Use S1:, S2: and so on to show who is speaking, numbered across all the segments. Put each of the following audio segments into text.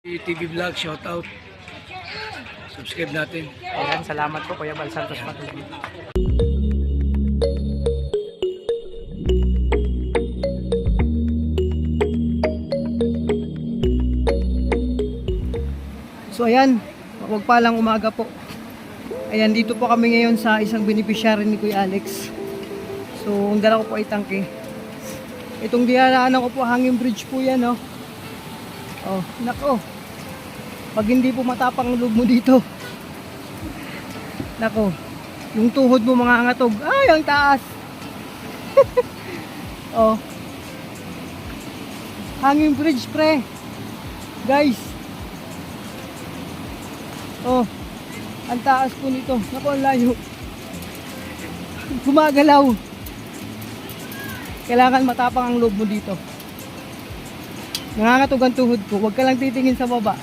S1: TV Vlog, shout out. Subscribe natin.
S2: Ayan, salamat po Kuya Bal Santos Patuloy.
S3: So ayan, mapagpalang umaga po. Ayan, dito po kami ngayon sa isang beneficiary ni Kuya Alex. So, ang dala ko po ay tangke. Itong dinaanan ko po, hanging bridge po yan, oh. Oh, nako. Pag hindi po matapang ang loob mo dito. Nako. Yung tuhod mo mga angatog. Ay, ang taas. Oh. Hanging bridge, pre. Guys. Oh. Ang taas po nito. Naku, ang layo. Gumagalaw. Kailangan matapang ang loob mo dito. Nangangatog ang tuhod ko. Huwag ka lang titingin sa baba.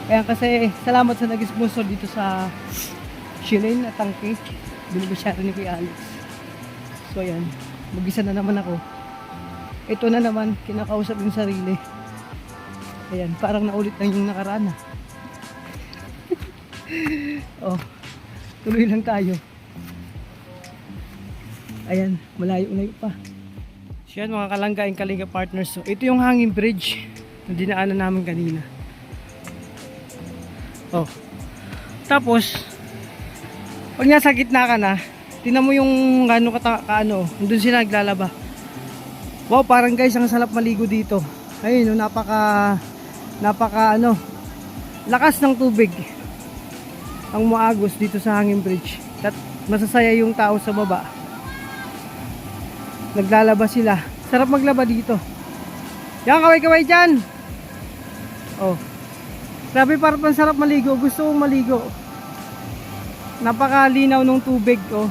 S3: Kaya kasi salamat sa nag-sponsor dito sa Shilane at tangke. Beneficiary ni Kuya Alex. So ayan. Mag-isa na naman ako. Ito na naman. Kinakausap yung sarili. Ayan. Parang naulit lang yung nakaraan. Oh, tuloy lang tayo. Ayan, malayo-layo pa. So yan mga kalanggaing Kalinga partners. So ito yung hanging bridge na dinaanan namin kanina. Oh. Tapos pag nasa gitna ka na, tingnan mo yung kaano, doon sila naglalaba. Wow, parang guys, ang sarap maligo dito. Ayun, no, napaka lakas ng tubig ang maagos dito sa hanging bridge. At masasaya yung tao sa baba. Naglalaba sila. Sarap maglaba dito. Yan, kaway-kaway dyan. Oh. Grabe, parang sarap maligo. Gusto kong maligo. Napakalinaw ng tubig. Oh.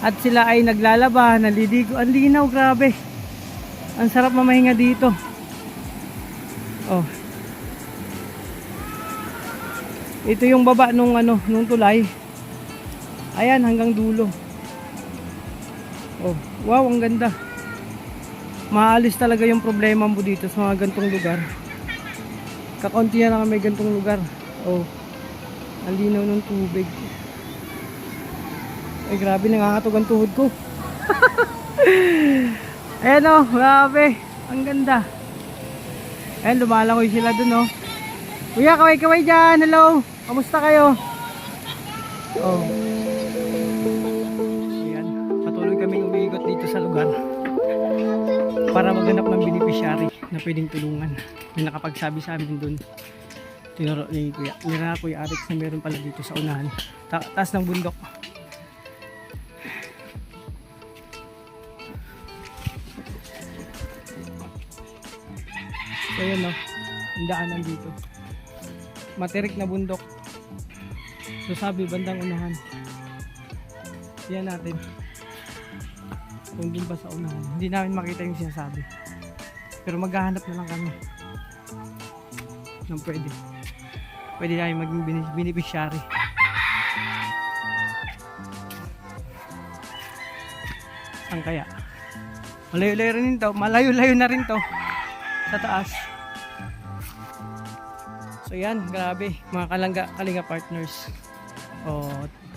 S3: At sila ay naglalaba, naliligo. Ang linaw, grabe. Ang sarap mamahinga dito. Oh. Ito yung baba nung tulay. Ayan, hanggang dulo. Oh, wow, ang ganda. Maalis talaga yung problema mo dito sa mga gantong lugar. Kakaunti na lang may gantong lugar. Oh. Ang linaw ng tubig. Ay, grabe, nangangatog ang tuhod ko. Ayan, oh, grabe. Ang ganda. Ayan, lumalangoy sila dun, oh. Kuya, kaway-kaway dyan. Hello. Kamusta kayo? Oh. Ayan. Patuloy kaming umiikot dito sa lugar para maghanap ng beneficiary na pwedeng tulungan. May nakapagsabi sa amin dun. Tinuro ni Kuya. Nira Kuya Alex na meron pala dito sa unahan. Taas ng bundok. So yun, no. Ang daanan dito. Materik na bundok. So sabi bandang unahan. Yan natin. Kung din ba sa unahan. Hindi namin makita yung sinasabi. Pero maghahanap na lang kami ng pwede. Pwede namin maging beneficiary. Saan kaya? Malayo-layo rin to. Malayo-layo na rin to. Sa taas. So yan, grabe, mga kalinga partners. Oh,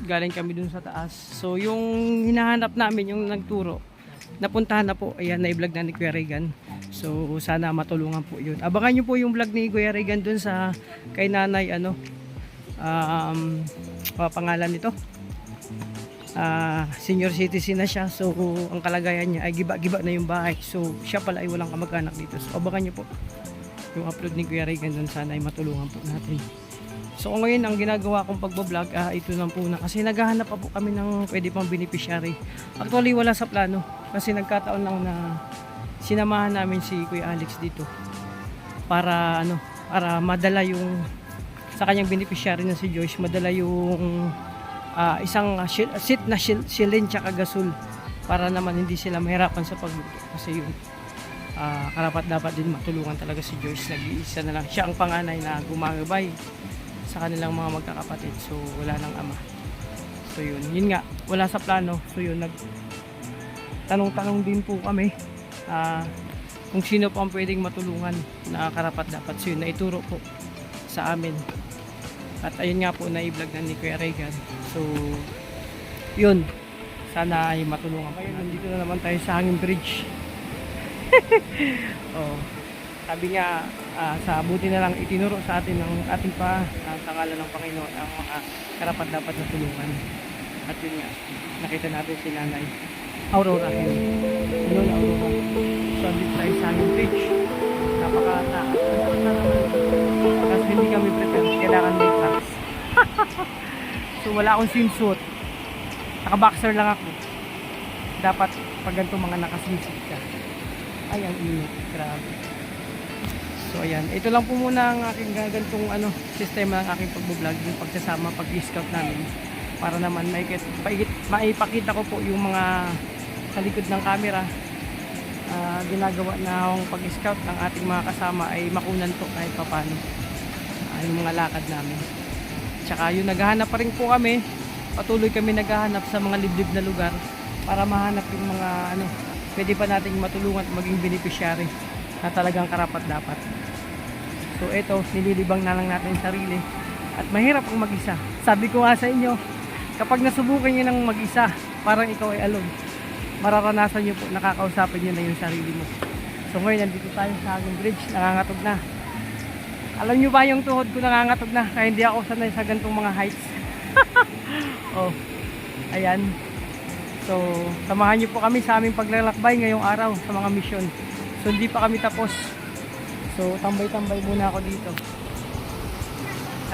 S3: galing kami dun sa taas. So yung hinahanap namin, yung nagturo, napuntahan na po. Ayan, na-vlog na ni Kuya Regan. So sana matulungan po yun. Abangan nyo po yung vlog ni Kuya Regan dun sa kay nanay, pangalan nito. Senior citizen na siya. So ang kalagayan niya ay giba-giba na yung bahay. So siya pala ay walang kamag-anak dito. So abangan nyo po yung upload ni Kuya Regan doon, sana ay matulungan po natin. So ngayon ang ginagawa kong pagbablog, ito na po na kasi naghahanap pa po kami ng pwede pang beneficiary. Actually wala sa plano kasi nagkataon lang na sinamahan namin si Kuya Alex dito para para madala yung sa kanyang beneficiary na si Joyce, madala yung isang seat na Shilane tsaka gasol para naman hindi sila mahirapan sa pagluto kasi yun karapat dapat din matulungan talaga si Joyce. Nag-iisa na lang siya ang panganay na gumagabay sa kanilang mga magkakapatid, so wala nang ama. So yun nga, wala sa plano. So yun, tanong-tanong din po kami kung sino po ang pwedeng matulungan na karapat dapat. So yun, naituro po sa amin. At ayun nga po, na-i-vlog na ni Kuya Regan. So, yun. Sana ay matulungan. Ngayon, nandito na naman tayo sa Hanging Bridge. Oh, sabi nga, sa buti na lang itinuro sa atin ng ating sa ngalan ng Panginoon ang mga karapat dapat na tulungan. At yun nga, nakita natin si Nanay Aurora. Yun, Aurora. So, andito tayo sa Hanging Bridge. Napakataas. Kasi hindi kami prepare, kailangan may tracks. So wala akong swimsuit, naka-boxer lang ako. Dapat pag ganito mga naka-swimsuit ka, ay ang init, grabe. So ayan, ito lang po muna ang aking gantong sistema ng aking pag-vlog, yung pagsasama, pag-scout namin, para naman maipakita ko po yung mga sa likod ng camera. Ginagawa na akong pag-scout ng ating mga kasama ay makunan po kahit papano yung mga lakad namin. Tsaka yung naghahanap pa rin po kami, patuloy kami naghahanap sa mga liblib na lugar para mahanap yung mga pwede pa nating matulungan at maging beneficiary na talagang karapat dapat. So eto, nililibang na lang natin yung sarili at mahirap ang mag-isa. Sabi ko nga sa inyo, kapag nasubukan nyo ng mag-isa, parang ikaw ay alone, mararanasan nyo po, nakakausapin nyo na yung sarili mo. So ngayon, nandito tayo sa Hanging Bridge, nangangatog na. Alam nyo ba yung tuhod ko nangangatog na, kaya hindi ako sanay sa gantong mga heights. Oh, ayan. So, samahan nyo po kami sa aming paglalakbay ngayong araw sa mga misyon. So, hindi pa kami tapos. So, tambay-tambay muna ako dito.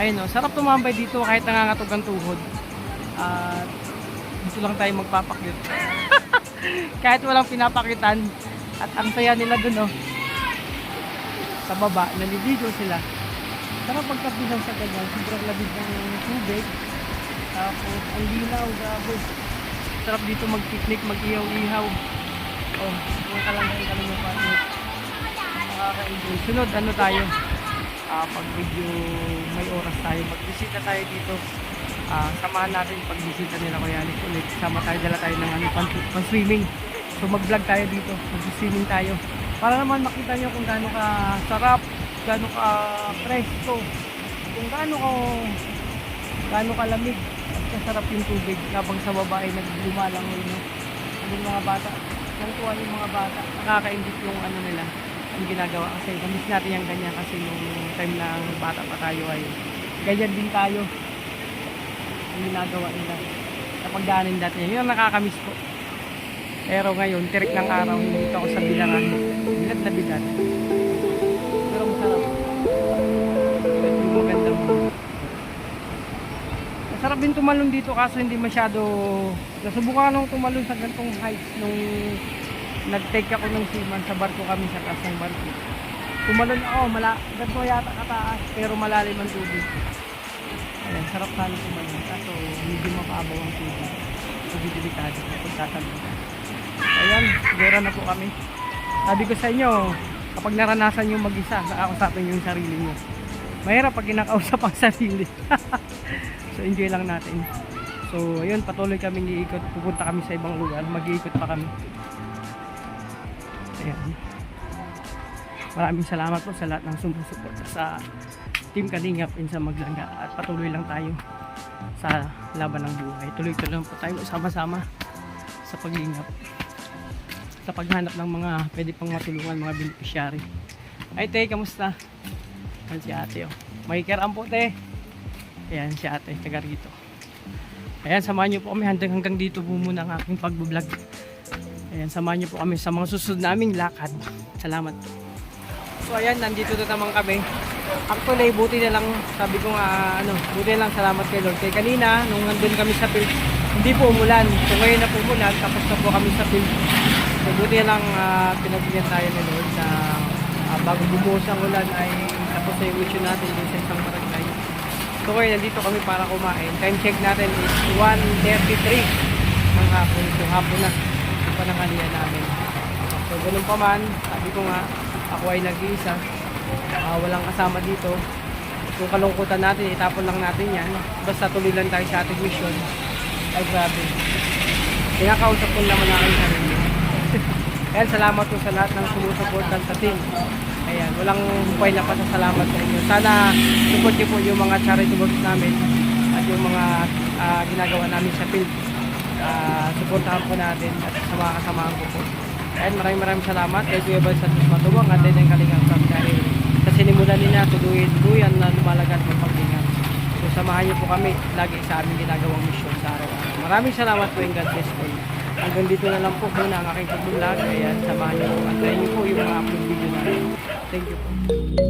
S3: Ayun, sarap tumambay dito kahit nangangatog ang tuhod. Dito lang tayo magpapakyut. Kahit walang pinapakitan. At ang saya nila dun, sa baba, naliligo sila. Sarap magkapihan sa ganyan. Sobrang labig ng tubig. Tapos, ang linaw, grabe. Sarap dito mag-picnic, mag-ihaw-ihaw. Oh, yung kalanggan kami ng partner. Nakaka-enjoy. Sunod, tayo? Pag medyo may oras tayo, magbisita tayo dito. Samahan natin pagbisita nila Kuya Alex ulit. Sama tayo, dala tayo ng pan-swimming. So mag-vlog tayo dito, mag-swimming tayo. Para naman makita nyo kung gaano ka sarap, gaano ka presko, kung gaano ka lamig at kasarap yung tubig habang sa baba ay naglumalang yung mga bata. Nantuwa yung mga bata, nakaka-indit yung nila, ang ginagawa kasi namiss natin yung ganyan kasi yung time na bata pa tayo ay ganyan din tayo ang ginagawa nila sa pagdaanin dati. Yun ang nakakamiss ko. Pero ngayon, tirik ng araw, hindi ako sa bilangan. Bilad na bilad. Pero masarap. Bilad yung magandang. Masarap din tumalon dito kaso hindi masyado. Nasubukan nung tumalon sa gantong height nung nag-take ako ng seaman sa barko kami sa taas ng barko. Tumalon ako, ganito yata kataas pero malalim ang tubig. Ayan, sarap sana tumalon kaso medyo mapaabaw ang tubig. Pagdidibitado, pagtatalon. Ayan, gera na po kami. Sabi ko sa inyo, kapag naranasan nyo mag-isa, nakakausapin nyo yung sarili nyo. Mahirap pag kinakausap ang sarili. So enjoy lang natin. So ayun, patuloy kaming iikot. Pupunta kami sa ibang lugar, mag-iikot pa kami. Ayan. Maraming salamat po sa lahat ng sumusuporta sa Team Kalingap and sa Maglangga. At patuloy lang tayo sa laban ng buhay. Tuloy-tuloy lang po tayo sama-sama sa paglingap, sa paghanap ng mga pwede pang matulungan, mga beneficiary. Ay te, kamusta? Ayan si ate Makikiram po te. Ayan si ate, taga rito. Ayan, samahan nyo po kami hanggang dito po muna ang aking pag-vlog. Ayan, samahan nyo po kami sa mga susunod naming lakad. Salamat. So ayan, nandito na naman kami. Actually, buti na lang, sabi ko nga, buti na lang, salamat kay Lord. Kaya kanina, nung nandun kami sa field, hindi po umulan. So ngayon na po umulan, tapos na po kami sa field. So buti na lang, pinagbigyan tayo ni Lord na bago bumuhos ang ulan ay tapos na yung mission natin dun sa isang barangay. So ngayon, nandito kami para kumain. Time check natin is 1:33 ng hapon. So hapon na, yung panangalian namin. So ganun pa man, sabi ko nga, ako ay nag-iisa. Walang kasama dito. Kung kalungkutan natin, itapon lang natin yan. Basta tuloy lang tayo sa ating mission. Ay grabe. Kaya kausap ko naman namin sarili. Ayan, salamat po sa lahat ng sumusuportan sa team. Ayan, walang humpay na pasasalamat sa inyo. Sana support niyo po yung mga charity works namin at yung mga ginagawa namin sa field. Supportahan po natin at sa mga kasamahan ko po. Ayan, maraming salamat kay Kuya Bal Santos Matubang at din ang Kalingang Prab dahil sa sinimulan niya tuluyan na lumalagat ng paglingan. So samahan niyo po kami lagi sa aming ginagawang misyon sa araw-araw. Maraming salamat po and God bless po. Hanggang dito na lang po muna ang aking pagbulag. Ayan, samahan niyo po. Antayin niyo po yung mga upload video namin. Thank you po.